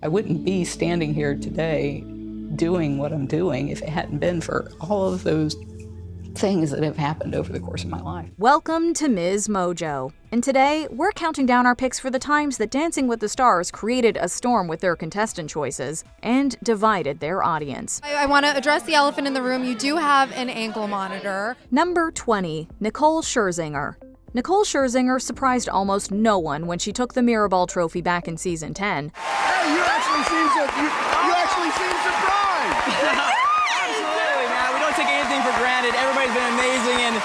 I wouldn't be standing here today doing what I'm doing if it hadn't been for all of those things that have happened over the course of my life. Welcome to MsMojo, and today we're counting down our picks for the times that Dancing with the Stars created a storm with their contestant choices and divided their audience. I want to address the elephant in the room. You do have an ankle monitor. Number 20, Nicole Scherzinger. Nicole Scherzinger surprised almost no one when she took the Mirrorball trophy back in season 10. Hey, you actually seem surprised! Absolutely, man. We don't take anything for granted. Everybody's been amazing, and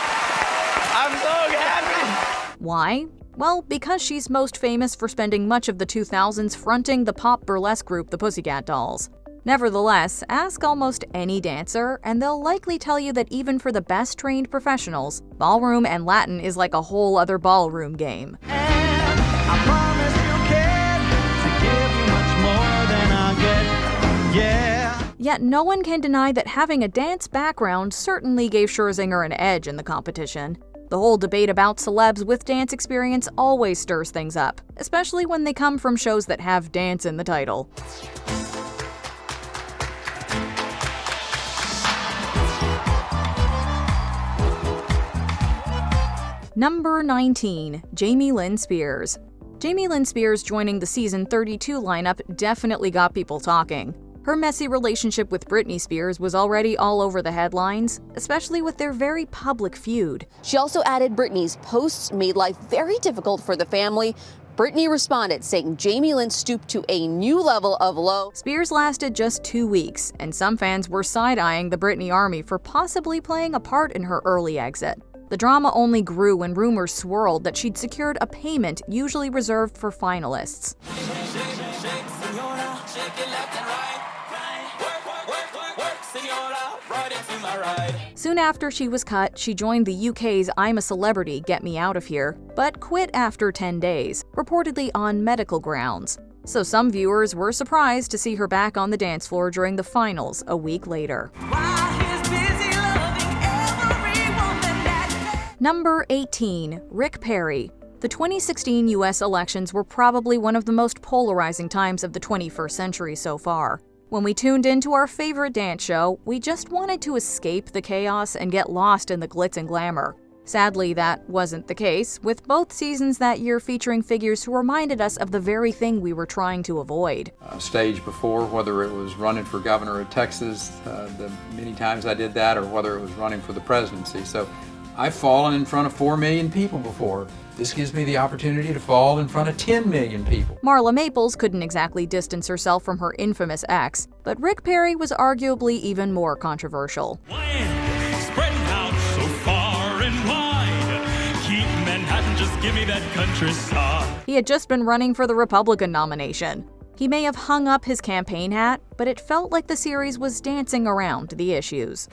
I'm so happy. Why? Well, because she's most famous for spending much of the 2000s fronting the pop burlesque group the Pussycat Dolls. Nevertheless, ask almost any dancer, and they'll likely tell you that even for the best trained professionals, ballroom and Latin is like a whole other ballroom game. And I promise you, kid, to give you much more than I'll get, yeah. Yet no one can deny that having a dance background certainly gave Scherzinger an edge in the competition. The whole debate about celebs with dance experience always stirs things up, especially when they come from shows that have dance in the title. Number 19, Jamie Lynn Spears. Jamie Lynn Spears joining the season 32 lineup definitely got people talking. Her messy relationship with Britney Spears was already all over the headlines, especially with their very public feud. She also added Britney's posts made life very difficult for the family. Britney responded, saying Jamie Lynn stooped to a new level of low. Spears lasted just 2 weeks, and some fans were side-eyeing the Britney army for possibly playing a part in her early exit. The drama only grew when rumors swirled that she'd secured a payment usually reserved for finalists. Soon after she was cut, she joined the UK's I'm a Celebrity, Get Me Out of Here, but quit after 10 days, reportedly on medical grounds. So some viewers were surprised to see her back on the dance floor during the finals a week later. Number 18, Rick Perry. The 2016 US elections were probably one of the most polarizing times of the 21st century so far. When we tuned into our favorite dance show, we just wanted to escape the chaos and get lost in the glitz and glamour. Sadly, that wasn't the case, with both seasons that year featuring figures who reminded us of the very thing we were trying to avoid. Stage before, whether it was running for governor of Texas, the many times I did that, or whether it was running for the presidency. So I've fallen in front of 4 million people before. This gives me the opportunity to fall in front of 10 million people. Marla Maples couldn't exactly distance herself from her infamous ex, but Rick Perry was arguably even more controversial. Spreading out so far and wide. Keep Manhattan, just give me that countryside. He had just been running for the Republican nomination. He may have hung up his campaign hat, but it felt like the series was dancing around the issues.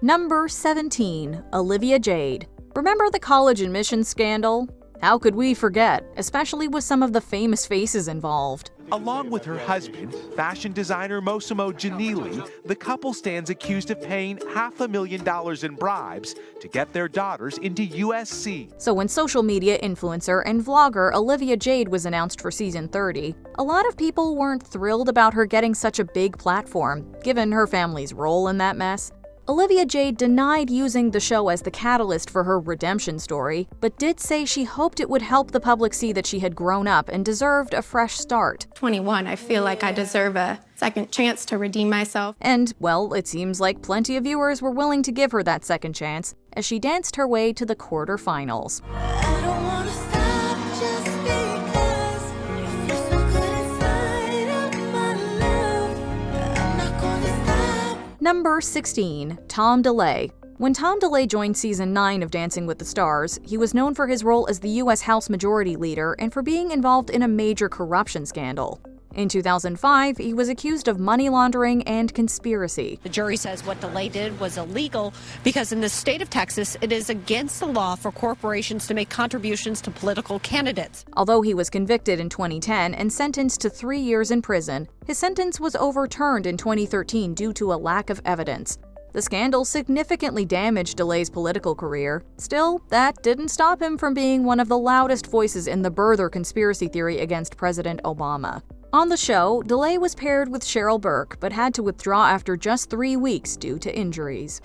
Number 17, Olivia Jade. Remember the college admissions scandal? How could we forget, especially with some of the famous faces involved? Along with her husband, fashion designer Mossimo Giannilli, the couple stands accused of paying $500,000 in bribes to get their daughters into USC. So when social media influencer and vlogger Olivia Jade was announced for season 30, a lot of people weren't thrilled about her getting such a big platform, given her family's role in that mess. Olivia Jade denied using the show as the catalyst for her redemption story, but did say she hoped it would help the public see that she had grown up and deserved a fresh start. 21, I feel like I deserve a second chance to redeem myself. And, well, it seems like plenty of viewers were willing to give her that second chance as she danced her way to the quarterfinals. Number 16, Tom DeLay. When Tom DeLay joined season 9 of Dancing with the Stars, he was known for his role as the U.S. House Majority Leader and for being involved in a major corruption scandal. In 2005, he was accused of money laundering and conspiracy. The jury says what DeLay did was illegal because in the state of Texas, it is against the law for corporations to make contributions to political candidates. Although he was convicted in 2010 and sentenced to 3 years in prison, his sentence was overturned in 2013 due to a lack of evidence. The scandal significantly damaged DeLay's political career. Still, that didn't stop him from being one of the loudest voices in the birther conspiracy theory against President Obama. On the show, DeLay was paired with Cheryl Burke, but had to withdraw after just 3 weeks due to injuries.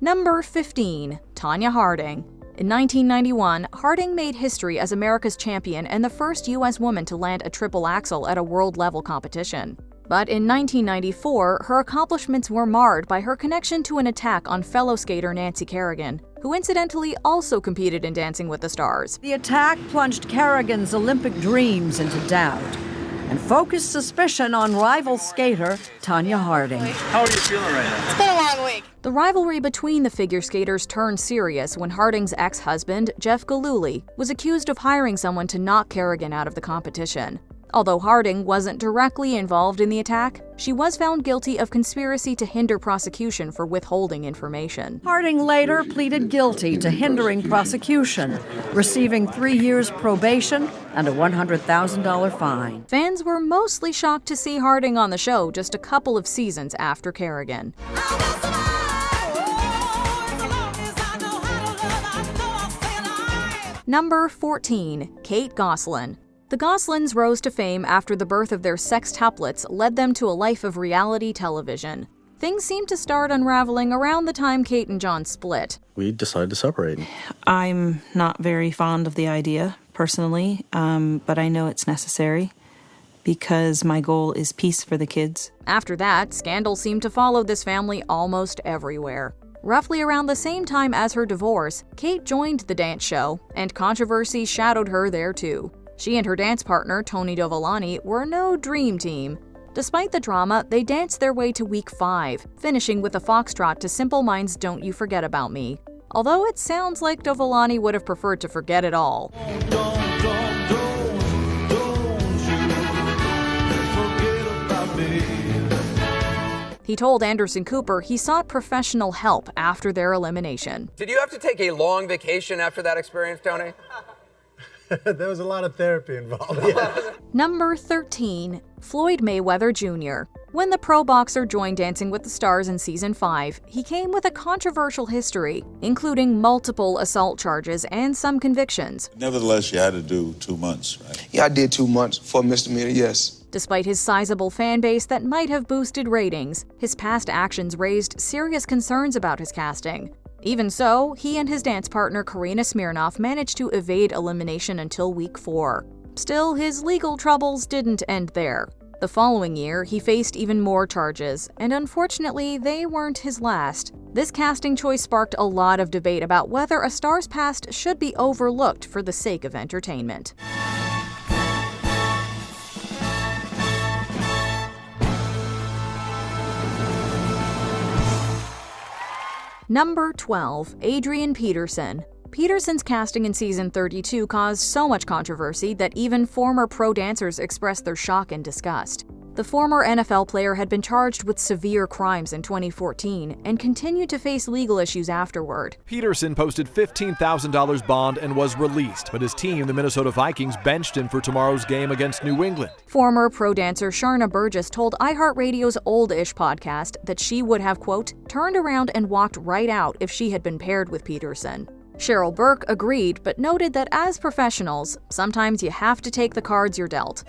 Number 15. Tanya Harding. In 1991, Harding made history as America's champion and the first U.S. woman to land a triple axel at a world-level competition. But in 1994, her accomplishments were marred by her connection to an attack on fellow skater Nancy Kerrigan, who incidentally also competed in Dancing with the Stars. The attack plunged Kerrigan's Olympic dreams into doubt and focused suspicion on rival skater Tanya Harding. How are you feeling right now? It's been a long week. The rivalry between the figure skaters turned serious when Harding's ex-husband, Jeff Gillooly, was accused of hiring someone to knock Kerrigan out of the competition. Although Harding wasn't directly involved in the attack, she was found guilty of conspiracy to hinder prosecution for withholding information. Harding later pleaded guilty to hindering prosecution, receiving 3 years probation and a $100,000 fine. Fans were mostly shocked to see Harding on the show just a couple of seasons after Kerrigan. Number 14. Kate Goslin. The Goslins rose to fame after the birth of their sextuplets led them to a life of reality television. Things seemed to start unraveling around the time Kate and John split. We decided to separate. I'm not very fond of the idea, personally, but I know it's necessary because my goal is peace for the kids. After that, scandal seemed to follow this family almost everywhere. Roughly around the same time as her divorce, Kate joined the dance show, and controversy shadowed her there too. She and her dance partner, Tony Dovolani, were no dream team. Despite the drama, they danced their way to week 5, finishing with a foxtrot to Simple Minds' Don't You Forget About Me. Although it sounds like Dovolani would have preferred to forget it all. He told Anderson Cooper he sought professional help after their elimination. Did you have to take a long vacation after that experience, Tony? There was a lot of therapy involved. Yeah. Number 13. Floyd Mayweather Jr. When the pro boxer joined Dancing with the Stars in Season 5, he came with a controversial history, including multiple assault charges and some convictions. Nevertheless, you had to do 2 months, right? Yeah, I did 2 months for misdemeanor, yes. Despite his sizable fan base that might have boosted ratings, his past actions raised serious concerns about his casting. Even so, he and his dance partner Karina Smirnoff managed to evade elimination until week 4. Still, his legal troubles didn't end there. The following year, he faced even more charges, and unfortunately, they weren't his last. This casting choice sparked a lot of debate about whether a star's past should be overlooked for the sake of entertainment. Number 12. Adrien Peterson. Peterson's casting in season 32 caused so much controversy that even former pro dancers expressed their shock and disgust. The former NFL player had been charged with severe crimes in 2014 and continued to face legal issues afterward. Peterson posted $15,000 bond and was released, but his team, the Minnesota Vikings, benched him for tomorrow's game against New England. Former pro dancer Sharna Burgess told iHeartRadio's Old-ish podcast that she would have, quote, turned around and walked right out if she had been paired with Peterson. Cheryl Burke agreed, but noted that as professionals, sometimes you have to take the cards you're dealt.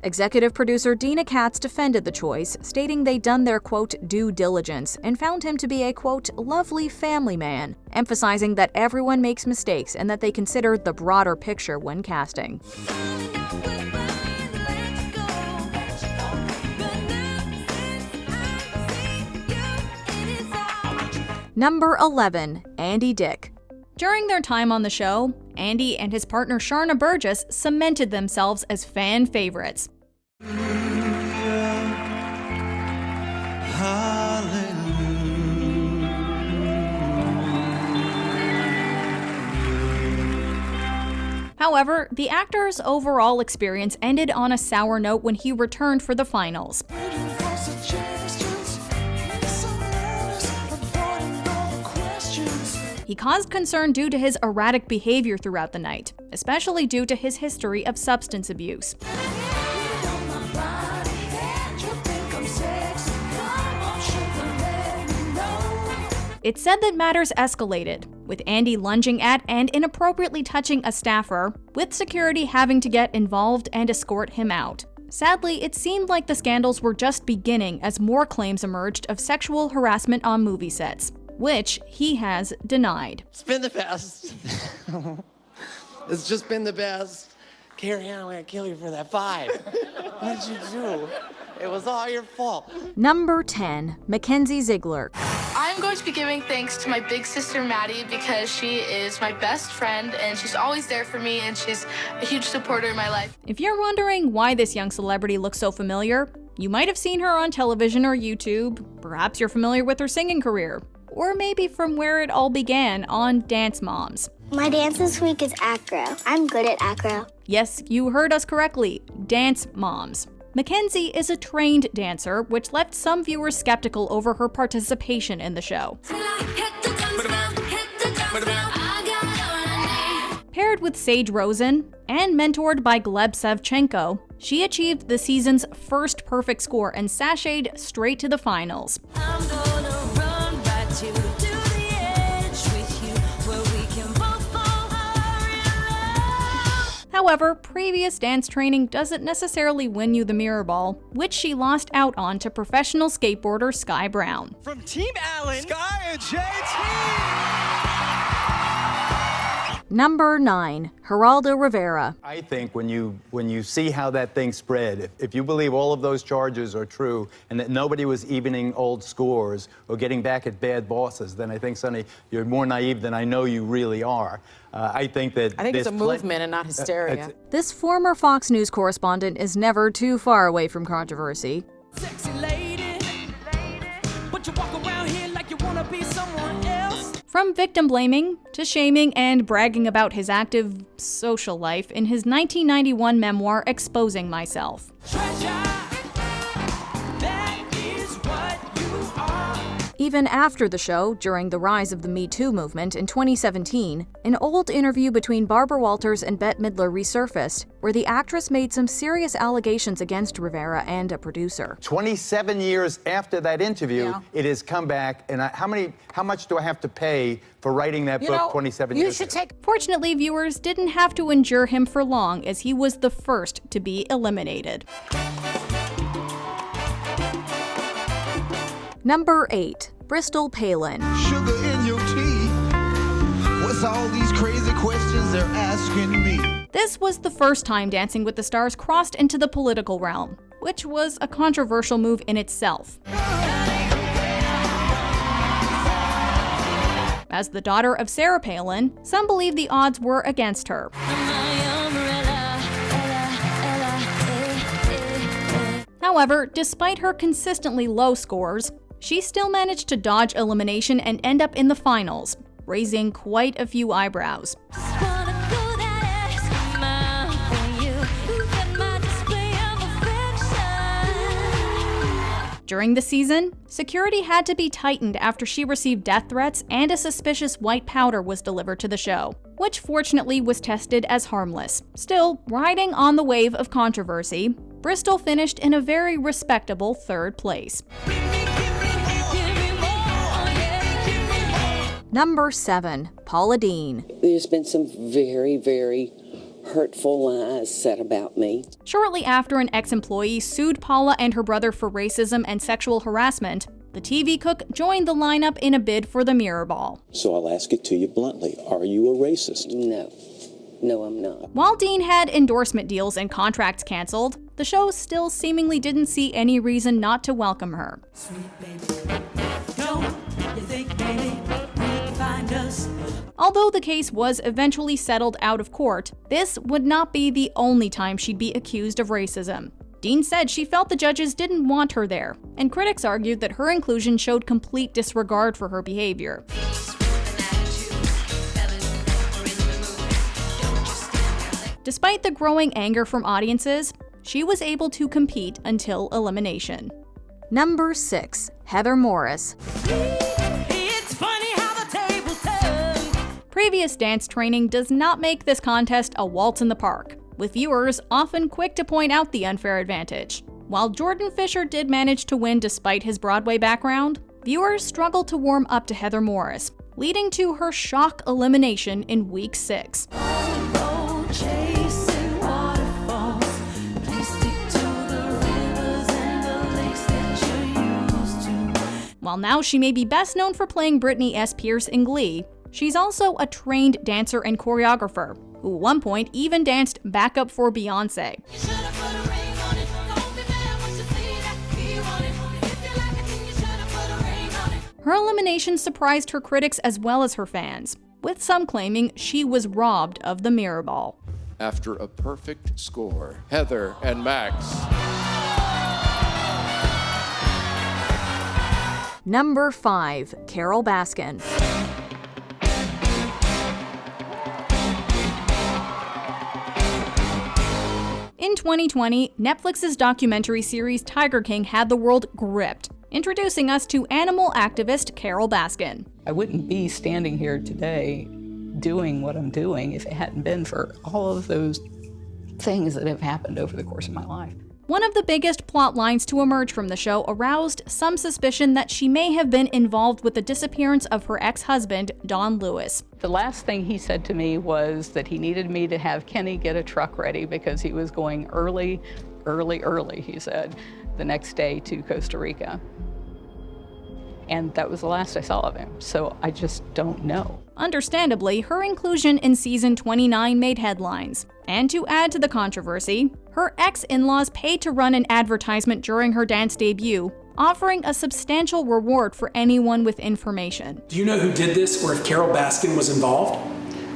Executive producer Dina Katz defended the choice, stating they'd done their, quote, due diligence and found him to be a, quote, lovely family man, emphasizing that everyone makes mistakes and that they consider the broader picture when casting. Number 11. Andy Dick. During their time on the show, Andy and his partner Sharna Burgess cemented themselves as fan favorites. However, the actor's overall experience ended on a sour note when he returned for the finals. He caused concern due to his erratic behavior throughout the night, especially due to his history of substance abuse. It's said that matters escalated, with Andy lunging at and inappropriately touching a staffer, with security having to get involved and escort him out. Sadly, it seemed like the scandals were just beginning as more claims emerged of sexual harassment on movie sets, which he has denied. It's been the best. It's just been the best. Carrie Ann, I'm gonna kill you for that 5. What did you do? It was all your fault. Number 10, McKenzie Ziggler. I'm going to be giving thanks to my big sister Maddie because she is my best friend and she's always there for me and she's a huge supporter in my life. If you're wondering why this young celebrity looks so familiar, you might have seen her on television or YouTube. Perhaps you're familiar with her singing career. Or maybe from where it all began on Dance Moms. My dance this week is acro. I'm good at acro. Yes, you heard us correctly, Dance Moms. McKenzie is a trained dancer, which left some viewers skeptical over her participation in the show. Paired with Sage Rosen and mentored by Gleb Savchenko, she achieved the season's first perfect score and sashayed straight to the finals. However, previous dance training doesn't necessarily win you the mirror ball, which she lost out on to professional skateboarder Sky Brown. From Team Allen, Sky and JT! Number 9, Haraldo Rivera. I think when you see how that thing spread, if you believe all of those charges are true and that nobody was evening old scores or getting back at bad bosses, then I think, Sonny, you're more naive than I know you really are. I think it's a movement and not hysteria. This former Fox News correspondent is never too far away from controversy. Sexy lady, but you walk around here like you wanna be someone else. From victim blaming to shaming and bragging about his active social life in his 1991 memoir, Exposing Myself. Even after the show, during the rise of the Me Too movement in 2017, an old interview between Barbara Walters and Bette Midler resurfaced, where the actress made some serious allegations against Rivera and a producer. 27 years after that interview, it has come back, and how much do I have to pay for writing that book 27 years ago? Fortunately, viewers didn't have to endure him for long, as he was the first to be eliminated. Number 8, Bristol Palin. Sugar in your tea. What's all these crazy questions they're asking me? This was the first time Dancing with the Stars crossed into the political realm, which was a controversial move in itself. As the daughter of Sarah Palin, some believe the odds were against her. However, despite her consistently low scores, she still managed to dodge elimination and end up in the finals, raising quite a few eyebrows. During the season, security had to be tightened after she received death threats and a suspicious white powder was delivered to the show, which fortunately was tested as harmless. Still, riding on the wave of controversy, Bristol finished in a very respectable 3rd place. Number 7, Paula Deen. There's been some very, very hurtful lies said about me. Shortly after an ex-employee sued Paula and her brother for racism and sexual harassment, the TV cook joined the lineup in a bid for the Mirror Ball. So I'll ask it to you bluntly. Are you a racist? No. No, I'm not. While Deen had endorsement deals and contracts canceled, the show still seemingly didn't see any reason not to welcome her. Sweet baby, don't you think maybe we can find us? Although the case was eventually settled out of court, this would not be the only time she'd be accused of racism. Deen said she felt the judges didn't want her there, and critics argued that her inclusion showed complete disregard for her behavior. Despite the growing anger from audiences, she was able to compete until elimination. Number 6. Heather Morris. It's funny how the tables turn. Previous dance training does not make this contest a waltz in the park, with viewers often quick to point out the unfair advantage. While Jordan Fisher did manage to win despite his Broadway background, viewers struggled to warm up to Heather Morris, leading to her shock elimination in week 6. While now she may be best known for playing Britney S. Pierce in Glee, she's also a trained dancer and choreographer, who at one point even danced backup for Beyoncé. Her elimination surprised her critics as well as her fans, with some claiming she was robbed of the mirror ball. After a perfect score, Heather and Max. Number 5. Carole Baskin. In 2020, Netflix's documentary series Tiger King had the world gripped, introducing us to animal activist Carole Baskin. I wouldn't be standing here today doing what I'm doing if it hadn't been for all of those things that have happened over the course of my life. One of the biggest plot lines to emerge from the show aroused some suspicion that she may have been involved with the disappearance of her ex-husband, Don Lewis. The last thing he said to me was that he needed me to have Kenny get a truck ready because he was going early, he said, the next day to Costa Rica. And that was the last I saw of him, so I just don't know. Understandably, her inclusion in season 29 made headlines. And to add to the controversy, her ex-in-laws paid to run an advertisement during her dance debut, offering a substantial reward for anyone with information. Do you know who did this or if Carole Baskin was involved?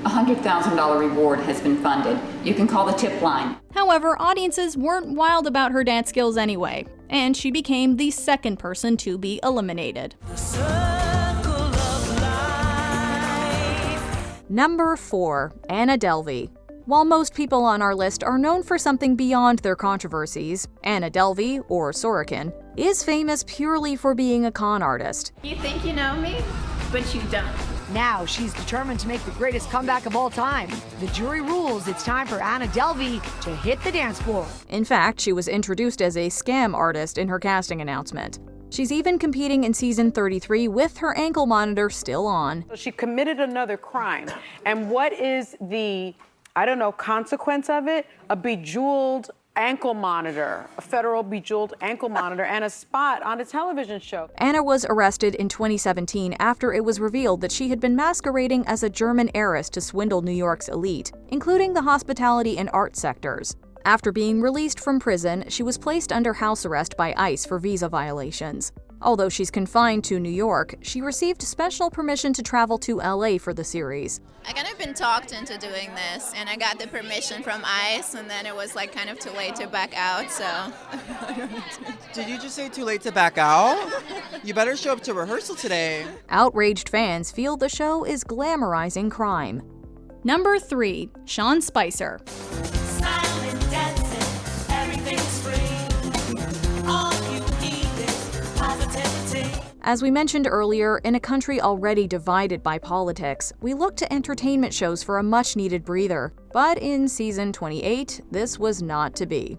A $100,000 reward has been funded. You can call the tip line. However, audiences weren't wild about her dance skills anyway, and she became the second person to be eliminated. Number 4. Anna Delvey. While most people on our list are known for something beyond their controversies, Anna Delvey, or Sorokin, is famous purely for being a con artist. You think you know me, but you don't. Now she's determined to make the greatest comeback of all time. The jury rules it's time for Anna Delvey to hit the dance floor. In fact, she was introduced as a scam artist in her casting announcement. She's even competing in season 33 with her ankle monitor still on. So she committed another crime. And what is the, consequence of it? A bejeweled ankle monitor, a federal bejeweled ankle monitor, and a spot on a television show. Anna was arrested in 2017 after it was revealed that she had been masquerading as a German heiress to swindle New York's elite, including the hospitality and art sectors. After being released from prison, she was placed under house arrest by ICE for visa violations. Although she's confined to New York, she received special permission to travel to LA for the series. I kind of been talked into doing this, and I got the permission from ICE, and then it was like kind of too late to back out, so. Did you just say too late to back out? You better show up to rehearsal today. Outraged fans feel the show is glamorizing crime. Number 3. Sean Spicer. As we mentioned earlier, in a country already divided by politics, we look to entertainment shows for a much-needed breather. But in season 28, this was not to be.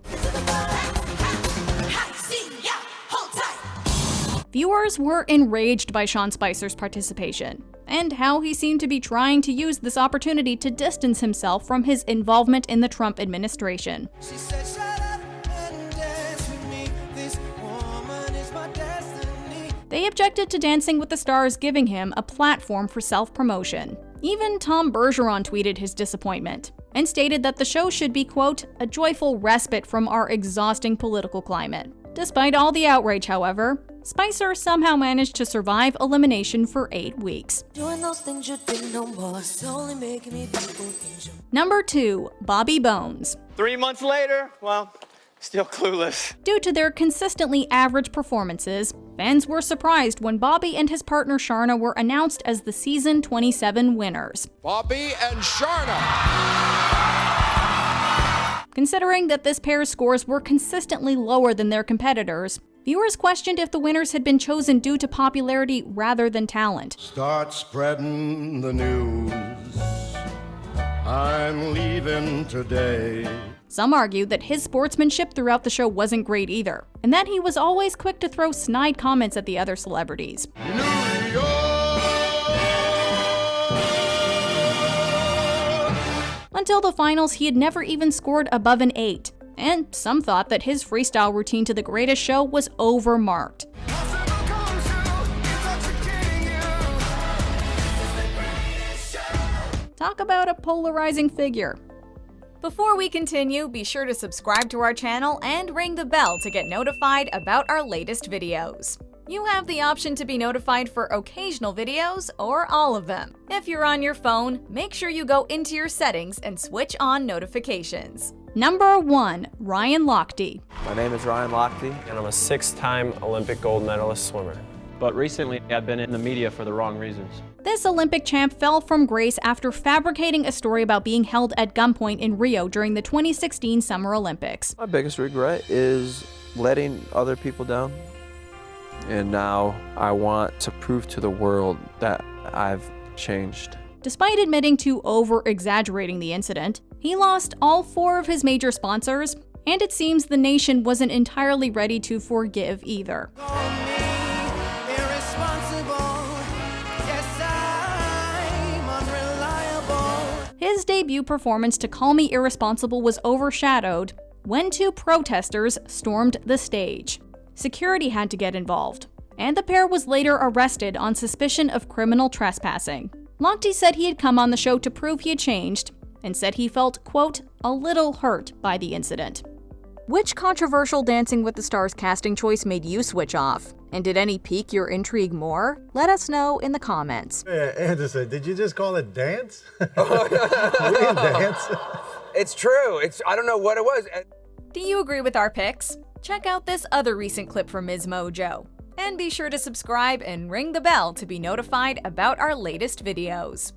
Viewers were enraged by Sean Spicer's participation, and how he seemed to be trying to use this opportunity to distance himself from his involvement in the Trump administration. They objected to Dancing with the Stars giving him a platform for self-promotion. Even Tom Bergeron tweeted his disappointment, and stated that the show should be, quote, a joyful respite from our exhausting political climate. Despite all the outrage, however, Spicer somehow managed to survive elimination for 8 weeks. Number 2. Bobby Bones. 3 months later, well, still clueless. Due to their consistently average performances, fans were surprised when Bobby and his partner Sharna were announced as the season 27 winners. Bobby and Sharna. Considering that this pair's scores were consistently lower than their competitors, viewers questioned if the winners had been chosen due to popularity rather than talent. Start spreading the news. I'm leaving today. Some argued that his sportsmanship throughout the show wasn't great either, and that he was always quick to throw snide comments at the other celebrities. Until the finals, he had never even scored above an 8, and some thought that his freestyle routine to The Greatest Show was overmarked. Talk about a polarizing figure. Before we continue, be sure to subscribe to our channel and ring the bell to get notified about our latest videos. You have the option to be notified for occasional videos or all of them. If you're on your phone, make sure you go into your settings and switch on notifications. Number 1. Ryan Lochte. My name is Ryan Lochte, and I'm a 6-time Olympic gold medalist swimmer. But recently, I've been in the media for the wrong reasons. This Olympic champ fell from grace after fabricating a story about being held at gunpoint in Rio during the 2016 Summer Olympics. My biggest regret is letting other people down. And now I want to prove to the world that I've changed. Despite admitting to over-exaggerating the incident, he lost all 4 of his major sponsors, and it seems the nation wasn't entirely ready to forgive either. His debut performance to Call Me Irresponsible was overshadowed when 2 protesters stormed the stage. Security had to get involved, and the pair was later arrested on suspicion of criminal trespassing. Lochte said he had come on the show to prove he had changed, and said he felt, quote, a little hurt by the incident. Which controversial Dancing with the Stars casting choice made you switch off? And did any pique your intrigue more? Let us know in the comments. Yeah, Anderson, did you just call it dance? We didn't dance. It's true. I don't know what it was. Do you agree with our picks? Check out this other recent clip from MsMojo. And be sure to subscribe and ring the bell to be notified about our latest videos.